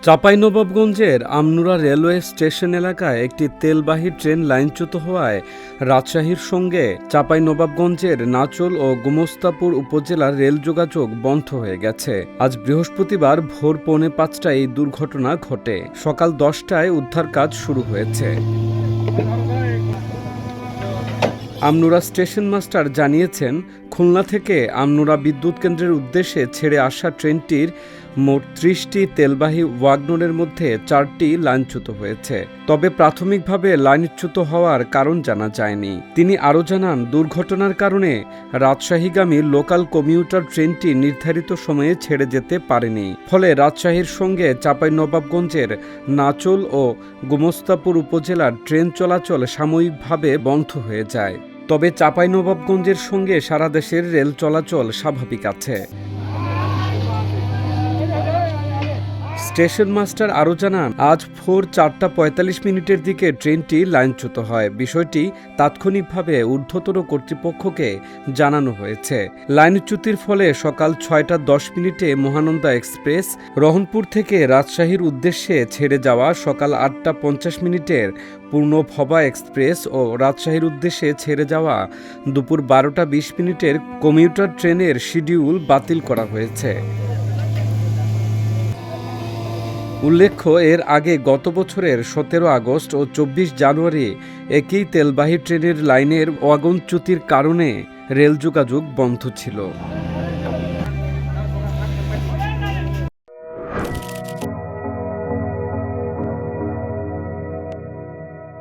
চাঁপাইনবাবগঞ্জের Amnura railway station এলাকায় একটি তেলবাহী ট্রেন লাইনচ্যুত হওয়ায় রাজশাহীর সঙ্গে চাঁপাইনবাবগঞ্জের নাচোল ও গোমস্তাপুর উপজেলার রেল যোগাযোগ বন্ধ হয়ে গেছে। আজ বৃহস্পতিবার ভোর 4:45টায় এই দুর্ঘটনা ঘটে। সকাল 10টায় উদ্ধার কাজ শুরু হয়েছে। আমনুরা স্টেশন মাস্টার জানিয়েছেন, খুলনা থেকে আমনুরা বিদ্যুৎ কেন্দ্রের উদ্দেশ্যে ছেড়ে আসা ট্রেনটির মোট 30টি তেলবাহী ওয়াগনের মধ্যে 4টি লাইনচ্যুত হয়েছে। তবে প্রাথমিকভাবে লাইনচ্যুত হওয়ার কারণ জানা যায়নি। তিনি আরও জানান, দুর্ঘটনার কারণে রাজশাহীগামী লোকাল কমিউটার ট্রেনটি নির্ধারিত সময়ে ছেড়ে যেতে পারেনি। ফলে রাজশাহীর সঙ্গে চাঁপাইনবাবগঞ্জের নাচোল ও গোমস্তাপুর উপজেলার ট্রেন চলাচল সাময়িকভাবে বন্ধ হয়ে যায়। তবে চাঁপাইনবাবগঞ্জের সঙ্গে সারা দেশের রেল চলাচল স্বাভাবিক আছে। স্টেশন মাস্টার আরও জানান, আজ ভোর 4:45 দিকে ট্রেনটি লাইনচ্যুত হয়। বিষয়টি তাৎক্ষণিকভাবে ঊর্ধ্বতন কর্তৃপক্ষকে জানানো হয়েছে। লাইনচ্যুতির ফলে সকাল 6:10 মহানন্দা এক্সপ্রেস রহনপুর থেকে রাজশাহীর উদ্দেশ্যে ছেড়ে যাওয়া, সকাল 8:50 পূর্ণভবা এক্সপ্রেস ও রাজশাহীর উদ্দেশ্যে ছেড়ে যাওয়া দুপুর 12:20 কমিউটার ট্রেনের শিডিউল বাতিল করা হয়েছে। উল্লেখ্য, এর আগে গত বছরের 17 আগস্ট ও 24 জানুয়ারি একই তেলবাহী ট্রেনের লাইনের ওয়াগনচ্যুতির কারণে রেল যোগাযোগ বন্ধ ছিল।